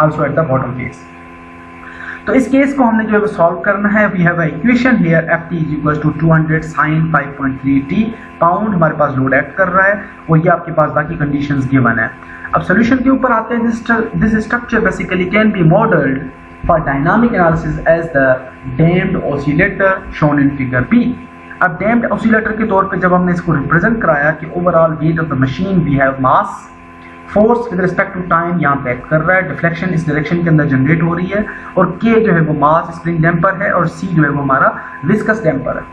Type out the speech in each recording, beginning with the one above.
Also at the bottom face. तो इस case को हमने जो है सॉल्व करना है। We have equation here ft is equal to 200 sin 5.3 t pound हमारे पास लोड एक्ट कर रहा है और ये आपके पास बाकी कंडीशंस गिवन है। अब सॉल्यूशन के ऊपर आते हैं। This structure basically can be modelled for dynamic analysis as the damped oscillator shown in figure B. अब डैम्प्ड ऑसिलेटर के तौर पे जब हमने इसको रिप्रेजेंट कराया कि overall weight of the machine we have mass, force with respect to time यहाँ पे एक्ट कर रहा है, डिफ्लेक्शन इस डायरेक्शन के अंदर जनरेट हो रही है और के जो है वो मास स्प्रिंग डैम्पर है और सी जो है वो हमारा विस्कस डैम्पर है।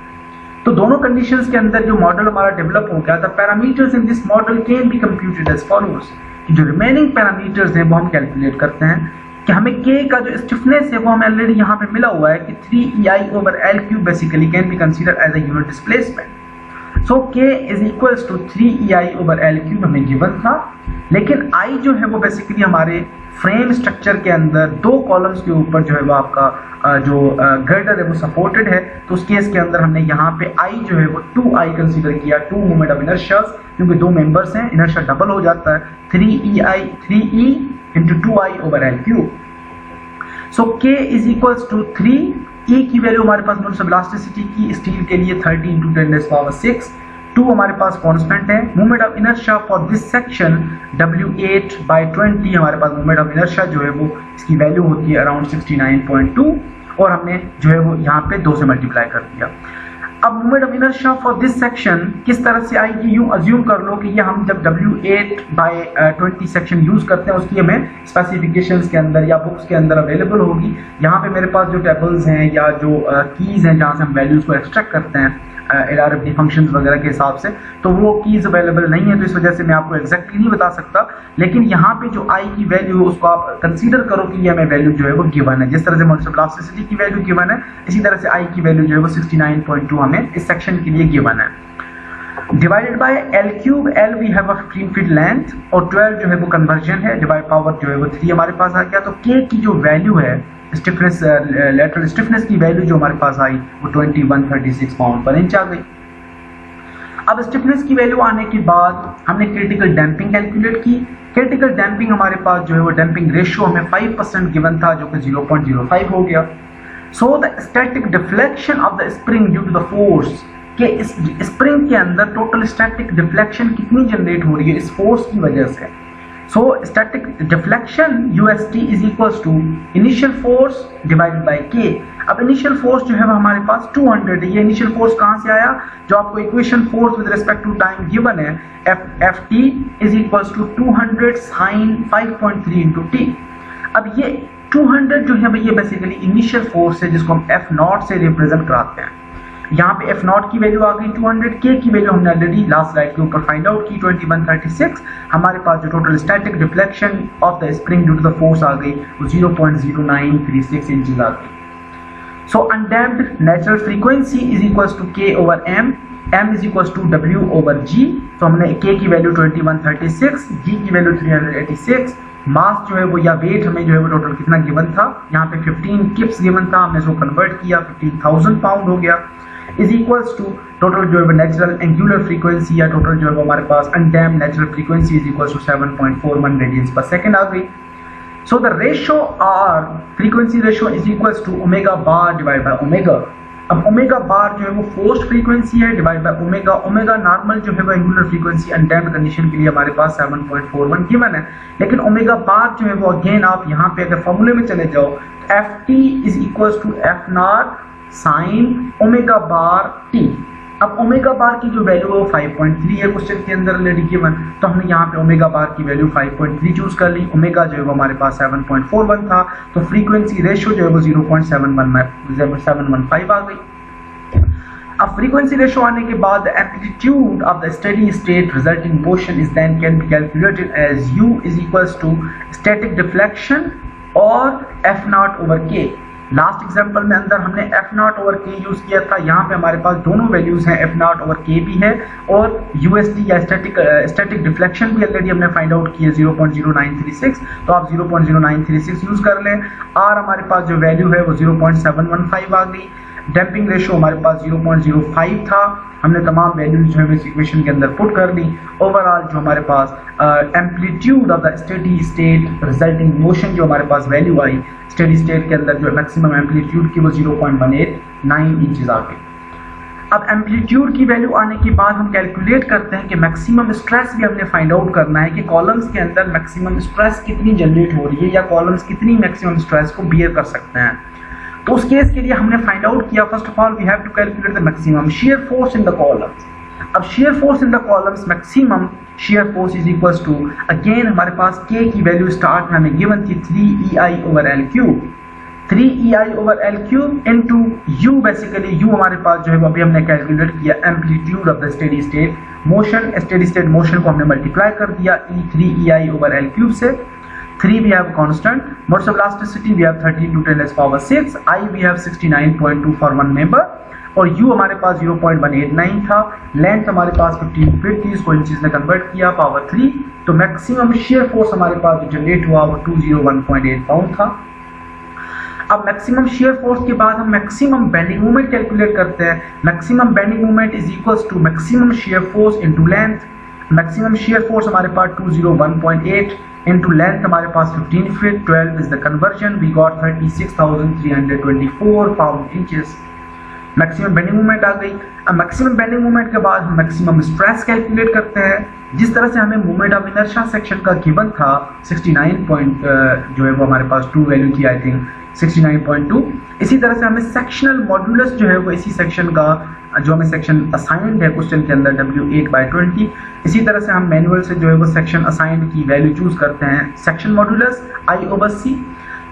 तो दोनों कंडीशंस के अंदर जो मॉडल हमारा डेवलप हो गया था, parameters in this model can be computed as follows. जो रिमेनिंग पैरामीटर्स हैं वो हम कैलकुलेट करते हैं कि हमें के का जो स्टिफनेस है वो हमें ऑलरेडी यहाँ पे मिला हुआ है कि 3EI/L³ basically can be considered as a unit displacement. So K is equals to 3EI/L³ हमें गिवन था, लेकिन I जो है वो बेसिकली हमारे फ्रेम स्ट्रक्चर के अंदर दो कॉलम्स के ऊपर जो है वो आपका जो गर्डर है वो सपोर्टेड है। तो उस केस के अंदर हमने यहाँ पे I जो है वो 2I कंसीडर किया, 2 मोमेंट ऑफ इनर्शियाज, क्योंकि दो मेंबर्स हैं, इनर्शिया डबल हो जाता है, 3E into 2I/L³। So K is equals to 3, E की वैल्यू हमारे पास मोमेंट ऑफ इलास्टिसिटी की स्टील के लिए 30 × 10⁻⁶, 2 हमारे पास कांस्टेंट है। Moment of inertia for this section W8/20 हमारे पास मोमेंट ऑफ इनर्शिया जो है वो इसकी वैल्यू होती है अराउंड 69.2 और हमने जो है वो यहाँ पे 2 से मल्टीप्लाई कर दिया। अब moment of inertia for this section किस तरह से आएगी, यूं अज्यूम कर लो कि ये हम जब W8/20 सेक्शन यूज करते हैं उसकी हमें स्पेसिफिकेशंस के अंदर या बुक्स के अंदर अवेलेबल होगी। यहाँ पे मेरे पास जो टेबल्स हैं या जो कीज हैं जहाँ से हम वैल्यूज को एक्सट्रैक्ट करते हैं LRFD फंक्शंस वगैरह के हिसाब से, तो वो कीज अवेलेबल नहीं है, तो इस वजह से मैं आपको एग्जैक्टली नहीं बता सकता। लेकिन यहाँ पे जो I की वैल्यू है उसको आप कंसीडर करो कि ये हमें वैल्यू जो है वो गिवन है। जिस तरह से मोमेंट ऑफ इलास्टिसिटी की वैल्यू गिवन है, इसी तरह से I की वैल्यू जो है वो 69.2 हमें इस सेक्शन के लिए गिवन है। Divided by L³ L we have 15 feet length और 12 जो है वो कन्वर्जन है, डिवाइड पावर जो है वो 3 हमारे पास आ गया। तो K की जो वैल्यू है स्टिफनेस, लेटरल स्टिफनेस की वैल्यू जो हमारे पास आई वो 2136 पाउंड पर इंच आ गई। अब स्टिफनेस की वैल्यू आने के बाद हमने क्रिटिकल डैम्पिंग कैलकुलेट की। क्रिटिकल डैम्पिंग हमारे पास जो है वो डैम्पिंग रेशियो हमें 5% गिवन था जो कि 0.05 हो गया। So the static deflection of the spring due to the force, कि इस स्प्रिंग के अंदर टोटल स्टैटिक डिफ्लेक्शन कितनी जनरेट हो रही है इस फोर्स की वजह से। So static deflection UST is equals to initial force divided by K। अब इनिशियल फोर्स जो है वो हमारे पास 200 है। ये इनिशियल फोर्स कहाँ से आया, जो आपको equation force with respect to time given है, FT is equals to 200 sin 5.3 × T। अब ये 200 जो है ये बेसिकली इनिशियल फोर्स है जिसको हम F0 से रिप्रेजेंट कराते हैं। यहाँ पे F0 की वैल्यू आ गई 200, K की वैल्यू हमने ऑलरेडी लास्ट स्लाइड के ऊपर फाइंड आउट की 2136। हमारे पास जो total static deflection of the spring due to the force आ गई वो 0.0936 इंचेस आ गई। So undamped natural frequency is equals to K/M, M is equals to W/G। तो हमने K की वैल्यू 2136, G की वैल्यू 386, मास जो है वो या वेट हमें जो है वो टोटल कितना गिवन था, यहाँ पे 15 किप्स गिवन था, हमने इसको कन्वर्ट किया 15,000 पाउंड हो गया, इज इक्वल्स टू टोटल जो है नेचुरल एंगुलर फ्रीक्वेंसी या टोटल जो है हमारे पास undamped natural frequency is equals to 7.41 radians per second आ गई। So the ratio r frequency ratio is equals to omega bar divide by omega. अब ओमेगा बार जो है वो फोर्स्ड फ्रीक्वेंसी है divide by omega. Omega normal जो है वो एंगुलर फ्रीक्वेंसी अनडैम्प्ड कंडीशन के लिए हमारे पास 7.41 गिवन है, लेकिन ओमेगा बार जो है वो अगेन आप यहाँ पे अगर फॉर्मूले में चले जाओ तो FT is equals to F0 sine omega bar T। अब ओमेगा बार की जो वैल्यू है वो 5.3 है क्वेश्चन के अंदर ऑलरेडी गिवन, तो हमने यहाँ पे ओमेगा बार की वैल्यू 5.3 चूज कर ली। ओमेगा जो है वो हमारे पास 7.41 था, तो फ्रीक्वेंसी रेशियो जो है वो 0.715 आ गई। अब फ्रीक्वेंसी रेशियो आने के बाद amplitude of the steady state resulting motion is then can be calculated as U is equals to static deflection और F0/K। लास्ट एग्जांपल में अंदर हमने F0/K यूज किया था, यहाँ पे हमारे पास दोनों वैल्यूज हैं, F0/K भी है और USD या स्टैटिक डिफ्लेक्शन भी ऑलरेडी हमने फाइंड आउट किया 0.0936, तो आप 0.0936 यूज कर लें। R हमारे पास जो वैल्यू है वो 0.715 आ गई। डैम्पिंग रेशियो हमारे पास 0.05 था, हमने तमाम वैल्यूज जो है इस इक्वेशन के अंदर पुट कर ली। ओवरऑल जो हमारे पास amplitude of the steady state resulting motion जो हमारे पास वैल्यू आई स्टेडी स्टेट के अंदर जो मैक्सिमम एम्पलीट्यूड की वो 0.189 इंचेस आ गई। अब एम्पलीट्यूड की वैल्यू आने के बाद हम कैलकुलेट करते हैं कि मैक्सिमम स्ट्रेस भी हमने फाइंड आउट करना है कि कॉलम्स के अंदर मैक्सिमम स्ट्रेस कितनी जनरेट हो रही है या कॉलम्स कितनी मैक्सिमम स्ट्रेस को बियर कर सकते हैं। तो उस केस के लिए हमने फाइंड आउट किया, first of all we have to calculate the maximum shear force in the columns. अब shear force in the columns maximum shear force is equals to, again हमारे पास K की वैल्यू स्टार्ट में हमें given थी 3EI/L3, 3EI/L3 into U, basically U हमारे पास जो है अभी हमने कैलकुलेट किया amplitude of the steady state motion, steady state motion को हमने मल्टीप्लाई कर दिया 3EI/L3 से। 3 we have constant, modes of elasticity we have 13 to 10 power 6, I we have 69.2 for one member और U हमारे पास 0.189 था, लेंथ हमारे पास 15 फीट थी, इसको इंचेस में कन्वर्ट किया पावर 3, तो मैक्सिमम शेयर फोर्स हमारे पास जो जनरेट हुआ वो 201.8 पाउंड था। अब मैक्सिमम शेयर फोर्स के बाद हम मैक्सिमम बेंडिंग मोमेंट कैलकुलेट करते हैं। Maximum bending moment is equals to maximum shear force into length. Maximum shear force हमारे पास 201.8 इनटू लेंथ हमारे पास 15 feet, 12 is the conversion, we got 36,324 pound inches. Maximum bending moment आ गई। अब maximum bending moment के बाद हम मैक्सिमम स्ट्रेस कैलकुलेट करते हैं। जिस तरह से हमें मोमेंट ऑफ इनर्शिया सेक्शन का गिवन था 69 पॉइंट जो है वो हमारे पास 2 वैल्यू थी आई थिंक 69.2, इसी तरह से हमें सेक्शनल मॉड्यूलस जो है वो इसी सेक्शन का जो हमें सेक्शन असाइंड है क्वेश्चन के अंदर W8/20, इसी तरह से हम मैनुअल से जो है वो सेक्शन असाइंड की वैल्यू चूज करते हैं section modulus I/C।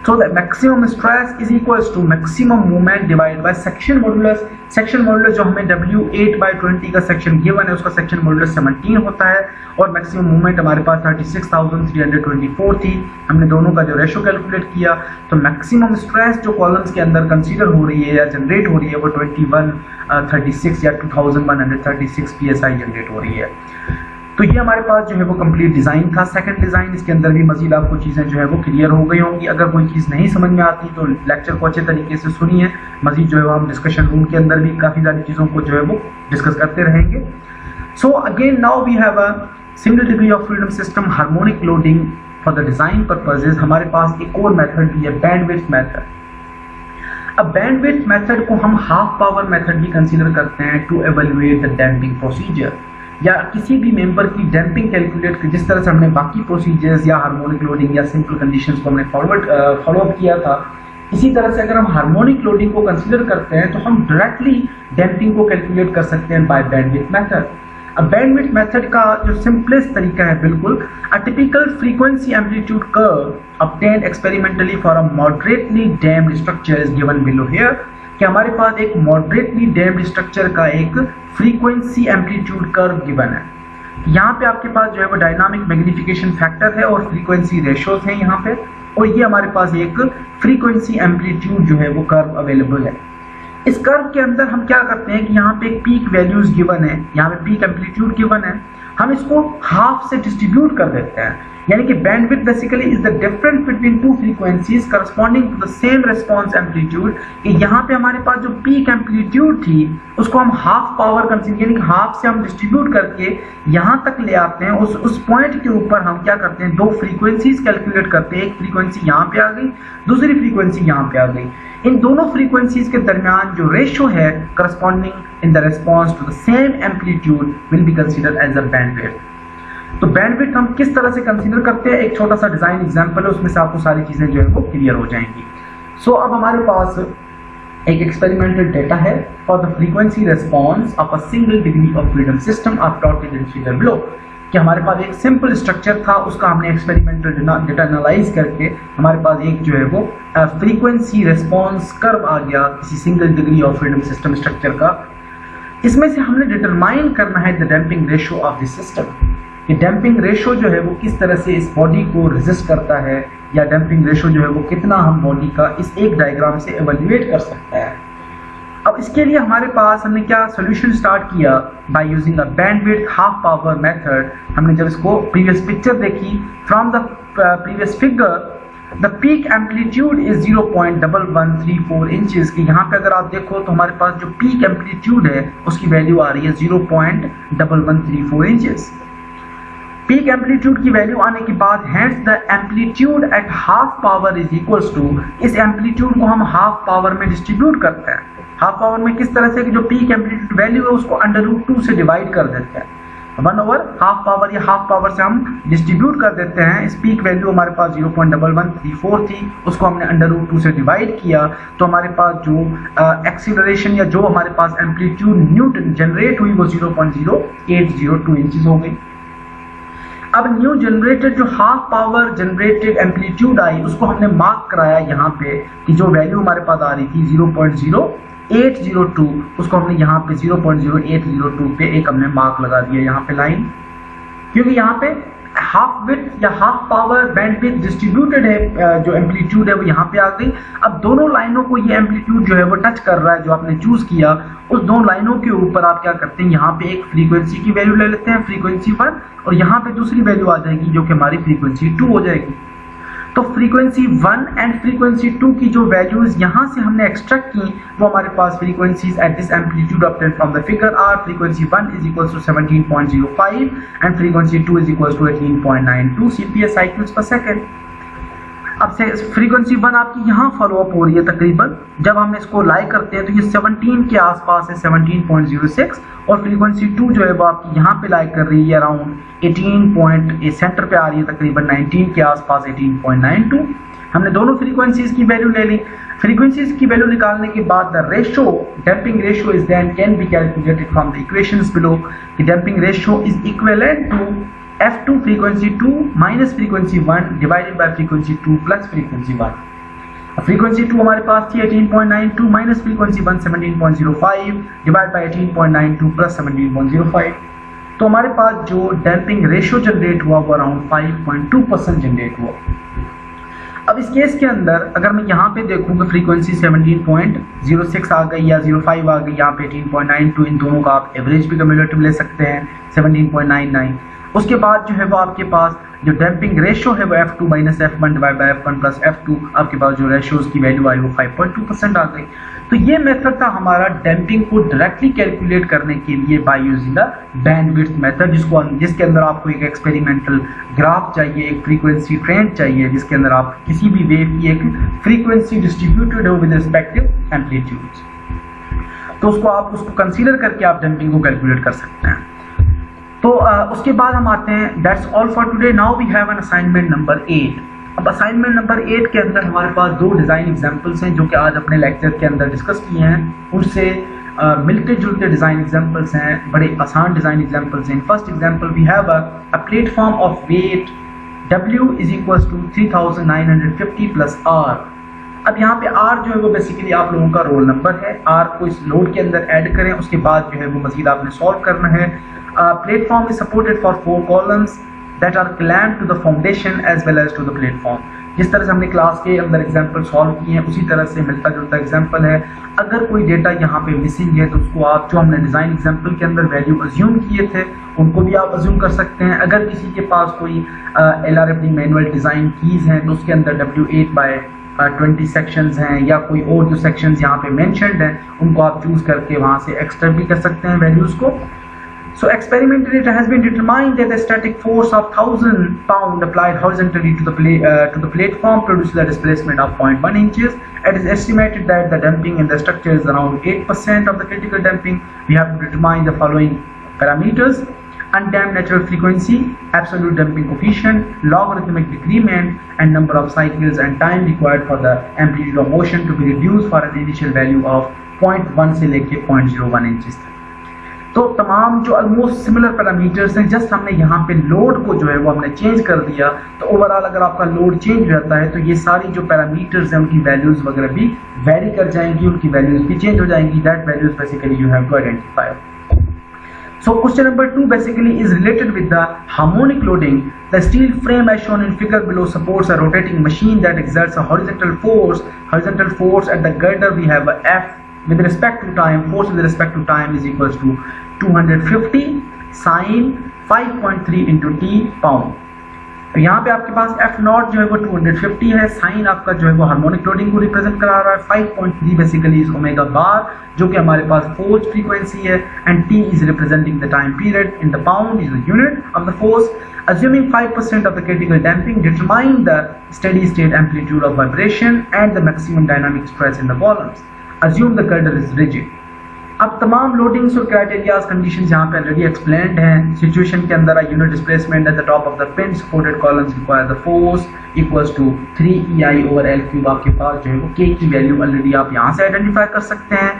So the maximum stress is equals to maximum moment divided by section modulus। section modulus जो हमें W8/20 का सेक्शन गिवन है उसका सेक्शन मॉड्यूलस 17 होता है और मैक्सिमम मूवमेंट हमारे पास 36,324 थी। हमने दोनों का जो रेशो कैलकुलेट किया तो मैक्सिमम स्ट्रेस जो कॉलम्स के अंदर कंसीडर हो रही है या जनरेट हो रही है वो 2136 या 2136 PSI जनरेट हो रही है। तो ये हमारे पास जो है वो कंप्लीट डिज़ाइन था। सेकंड डिज़ाइन, इसके अंदर भी मजीद आपको चीज़ें जो है वो क्लियर हो गई होंगी। अगर कोई चीज़ नहीं समझ में आती तो लेक्चर को अच्छे तरीके से सुनिए। मजीद जो है वो हम डिस्कशन रूम के अंदर भी काफ़ी सारी चीज़ों को जो है वो डिस्कस करते रहेंगे। So again now we have a single degree of freedom system harmonic loading for the design purposes. हमारे पास एक और मेथड भी है बैंडविड्थ मेथड। अब बैंडविड्थ मेथड को हम हाफ पावर मेथड भी कंसीडर करते हैं to evaluate the damping procedure या किसी भी मेंबर की डैम्पिंग कैलकुलेट, जिस तरह से हमने बाकी प्रोसीजर्स या हार्मोनिक लोडिंग या सिंपल कंडीशंस को हमने फॉलो अप किया था, इसी तरह से अगर हम हार्मोनिक लोडिंग को कंसीडर करते हैं तो हम डायरेक्टली डैम्पिंग को कैलकुलेट कर सकते हैं बाय बैंडविड्थ मेथड। अब बैंडविड्थ मेथड का जो सिंपलेस्ट तरीका है बिल्कुल a typical frequency amplitude curve obtained experimentally for a moderately damped structure is given below here कि हमारे पास एक मॉडरेटली डैम्प्ड स्ट्रक्चर का एक फ्रीक्वेंसी एम्पलीट्यूड कर्व गिवन है। यहाँ पे आपके पास जो है वो डायनामिक मैग्निफिकेशन फैक्टर है और फ्रीक्वेंसी रेशोज हैं यहाँ पे, और ये हमारे पास एक फ्रीक्वेंसी एम्पलीट्यूड जो है वो कर्व अवेलेबल है। इस कर्व के अंदर हम क्या करते हैं कि यहाँ पे पीक वैल्यूज गिवन है, यहाँ पे पीक एम्पलीट्यूड गिवन है, हम इसको हाफ से डिस्ट्रीब्यूट कर देते हैं, यानी कि bandwidth basically is the difference between two frequencies corresponding to the same response amplitude. कि यहाँ पे हमारे पास जो पीक एम्पलीट्यूड थी उसको हम हाफ पावर कंसीडर यानी कि हाफ से हम डिस्ट्रीब्यूट करके यहाँ तक ले आते हैं। उस पॉइंट के ऊपर हम क्या करते हैं, दो फ्रीक्वेंसीज कैलकुलेट करते हैं। एक फ्रीक्वेंसी यहाँ पे आ गई, दूसरी फ्रीक्वेंसी यहाँ पे आ गई। इन दोनों फ्रीक्वेंसीज के दरमियान जो रेशो है corresponding in the response to the same amplitude will be considered as a bandwidth. तो बैंडविड्थ हम किस तरह से कंसीडर करते हैं, एक छोटा सा डिजाइन एग्जांपल है, उसमें से आपको सारी चीजें जो है वो क्लियर हो जाएंगी। सो अब हमारे पास एक एक्सपेरिमेंटल डेटा है for the frequency response of a single degree of freedom system of plotted in figure below. कि हमारे पास एक सिंपल स्ट्रक्चर था, उसका हमने एक्सपेरिमेंटल डेटा एनालाइज करके हमारे पास एक जो है वो फ्रीक्वेंसी रिस्पांस कर्व आ गया किसी single degree of freedom system structure का। इसमें से हमने डिटरमाइन करना है the damping ratio of this system. कि डैम्पिंग रेशो जो है वो किस तरह से इस बॉडी को रेजिस्ट करता है, या डैम्पिंग रेशो जो है वो कितना हम बॉडी का इस एक डायग्राम से एवेल्युएट कर सकते हैं। अब इसके लिए हमारे पास हमने क्या सोल्यूशन स्टार्ट किया by using a bandwidth half power method. हमने जब इसको प्रीवियस पिक्चर देखी from the previous figure the peak amplitude is 0.1134 inches की। यहाँ पे अगर आप देखो तो हमारे पास जो पीक एम्पलीट्यूड है उसकी वैल्यू आ रही है 0.1134 इंचेस। पीक एम्पलीट्यूड की वैल्यू आने के बाद hence the amplitude at half power is equals to, इस एम्पलीट्यूड को हम हाफ पावर में डिस्ट्रीब्यूट करते हैं। हाफ पावर में किस तरह से कि जो पीक एम्पलीट्यूड वैल्यू है उसको √2 से डिवाइड कर देते हैं। 1/हाफ पावर या हाफ पावर से हम डिस्ट्रीब्यूट कर देते हैं। इस पीक वैल्यू हमारे पास 0.1134 थी, उसको हमने √2 से डिवाइड किया तो हमारे पास जो एक्सीलरेशन या जो हमारे पास एम्पलीट्यूड न्यूटन जनरेट हुई वो 0.0802 इंचेस हो गई। अब न्यू जनरेटेड जो हाफ पावर जनरेटेड एम्पलीट्यूड आई उसको हमने मार्क कराया यहाँ पे कि जो वैल्यू हमारे पास आ रही थी 0.0802, उसको हमने यहाँ पे 0.0802 पे एक हमने मार्क लगा दिया यहाँ पे लाइन, क्योंकि यहाँ पे हाफ विड्थ या हाफ पावर बैंडविड्थ डिस्ट्रीब्यूटेड है, जो एम्पलीट्यूड है वो यहाँ पे आ गई। अब दोनों लाइनों को ये एम्पलीट्यूड जो है वो टच कर रहा है, जो आपने चूज किया उस दोनों लाइनों के ऊपर आप क्या करते हैं, यहाँ पे एक फ्रीक्वेंसी की वैल्यू ले लेते हैं, फ्रीक्वेंसी 1, और यहाँ पे दूसरी वैल्यू आ जाएगी जो कि हमारी फ्रीक्वेंसी 2 हो जाएगी। तो फ्रीक्वेंसी 1 एंड फ्रीक्वेंसी 2 की जो वैल्यूज यहाँ से हमने एक्सट्रैक्ट की वो हमारे पास frequencies at this amplitude obtained from the figure r frequency 1 is equals to 17.05 and frequency 2 is equals to 18.92 CPS cycles per second. अब से फ्रीक्वेंसी 1 आपकी यहाँ फॉलो अप हो रही है तकरीबन, जब हम इसको लाई करते हैं तो ये 17 के आसपास है, 17.06, और फ्रीक्वेंसी 2 जो है वो आपकी यहाँ पे लाई कर रही है अराउंड 18 सेंटर पे आ रही है तकरीबन 19 के आसपास 18.92। हमने दोनों फ्रीक्वेंसीज की वैल्यू ले ली। फ्रीक्वेंसीज की वैल्यू निकालने के बाद the ratio, damping ratio is then can be calculated from the equations below. The damping ratio is equivalent to F2 frequency 2 minus frequency 1 divided by frequency 2 plus frequency 1। frequency 2 हमारे पास थी 18.92 minus frequency 1 17.05 divided by 18.92 plus 17.05। तो हमारे पास जो damping ratio generate हुआ वो around 5.2% generate हुआ। अब इस केस के अंदर अगर मैं यहाँ पे देखूँ कि फ्रीक्वेंसी 17.06 आ गई या 05 आ गई, यहाँ पे 18.92, इन दोनों का आप एवरेज भी कम्युलेटिव ले सकते हैं 17.99। उसके बाद जो है वो आपके पास जो डैम्पिंग रेशियो है वो F2 minus F1 divide by F1 plus F2, आपके पास जो रेशियोज की वैल्यू आई वो 5.2% आ गई। तो ये मेथड था हमारा डैम्पिंग को डायरेक्टली कैलकुलेट करने के लिए by using the bandwidth method, जिसके अंदर आपको एक एक्सपेरिमेंटल ग्राफ चाहिए, एक फ्रीक्वेंसी ट्रेंड चाहिए, जिसके अंदर आप किसी भी वेव की एक फ्रीक्वेंसी डिस्ट्रीब्यूटेड हो विद रिस्पेक्टिव एम्पलीट्यूड्स, तो उसको कंसीडर करके आप डैम्पिंग को कैलकुलेट कर सकते हैं। तो उसके बाद हम आते हैं, that's all for today, now we have an assignment number 8। अब असाइनमेंट नंबर 8 के अंदर हमारे पास 2 डिज़ाइन एग्जांपल्स हैं जो कि आज अपने लेक्चर के अंदर डिस्कस किए हैं, उनसे मिलते जुलते डिज़ाइन एग्जांपल्स हैं, बड़े आसान डिज़ाइन एग्जांपल्स हैं। First example we have a platform of weight W is equals to 3950 plus R। अब यहाँ पे R जो है वो बेसिकली आप लोगों का रोल नंबर है, R को इस लोड के अंदर ऐड करें, उसके बाद जो है वो मजीद आपने सॉल्व करना है। Platform is supported for 4 columns that are clamped to the foundation as well as to the platform. जिस तरह से हमने क्लास के अंदर एग्जाम्पल सॉल्व किए हैं उसी तरह से मिलता जुलता एग्जाम्पल है। अगर कोई डेटा यहाँ पे मिसिंग है तो उसको आप जो हमने डिज़ाइन एग्जाम्पल के अंदर वैल्यू अज्यूम किए थे उनको भी आप अज्यूम कर सकते हैं। अगर किसी के पास कोई LRFD मैनुअल डिज़ाइन कीज़ हैं तो उसके अंदर W8/20 सेक्शंस हैं या कोई और जो सेक्शंस यहाँ पे मेंशन्ड हैं उनको आप चूज करके वहाँ से एक्सट्रैक्ट भी कर सकते हैं वैल्यूज़ को। So experimentally it has been determined that the static force of 1000 pound applied horizontally to the platform produces a displacement of 0.1 inches. It is estimated that the damping in the structure is around 8% of the critical damping. We have to determine the following parameters: undamped natural frequency, absolute damping coefficient, logarithmic decrement, and number of cycles and time required for the amplitude of motion to be reduced for an initial value of 0.1 से लेके 0.01 inches तक। तो तमाम जो almost similar parameters हैं, just हमने यहाँ पे लोड को जो है वो हमने चेंज कर दिया। तो ओवरऑल अगर आपका लोड चेंज हो जाता है तो ये सारी जो पैरामीटर्स हैं उनकी वैल्यूज वगैरह भी वेरी कर जाएंगी, उनकी वैल्यूज भी चेंज हो जाएंगी। That values basically you have to identify. So question number 2 basically is related with the harmonic loading. The steel frame as shown in figure below supports a rotating machine that exerts a horizontal force. Horizontal force at the girder we have a F with respect to time. Force with respect to time is equals to 250 sine 5.3 into T pound. तो यहाँ पे आपके पास F not जो है वो 250 है, sign आपका जो है वो हार्मोनिक लोडिंग को रिप्रेजेंट करा रहा है, 5.3 बेसिकली इज ओमेगा बार जो कि हमारे पास फोर्स फ्रीक्वेंसी है, and T is representing the time period in the pound is the unit of the force. Assuming 5% of the critical damping, determine the steady state amplitude of vibration and the maximum dynamic stress in the columns. Assume the girdle is rigid. अब तमाम loadings और criterias conditions यहाँ पे already explained हैं. Situation के अंदर unit displacement at the top of the pin supported columns require the force equals to 3EI/L3. आपके पास जो है वो K की वैल्यू ऑलरेडी आप यहाँ से आइडेंटिफाई कर सकते हैं.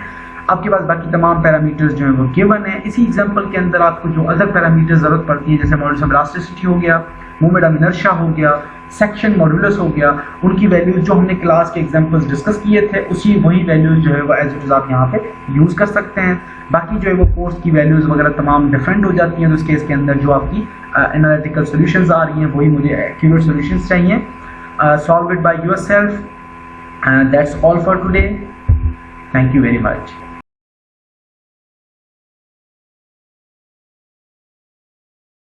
आपके पास बाकी तमाम पैरामीटर्स जो है वो गिवन है. इसी एग्जांपल के अंदर आपको जो अदर पैरामीटर्स जरूरत पड़ती है जैसे मॉडुलस ऑफ इलास्टिसिटी हो गया, मोमेंट ऑफ इनर्शिया हो गया, सेक्शन मॉडुलस हो गया, उनकी वैल्यूज जो हमने क्लास के एग्जांपल्स डिस्कस किए थे उसी वही वैल्यूज जो है वो एज इट इज आप यहाँ पे यूज कर सकते हैं. बाकी जो है वो फोर्स की वैल्यूज वगैरह तमाम डिफरेंट हो जाती हैं. तो इस केस के अंदर जो आपकी एनालिटिकल सॉल्यूशंस आ रही हैं वही मुझे एक्यूरेट सॉल्यूशंस चाहिए. Solve it by yourself. That's all for today. Thank you very much.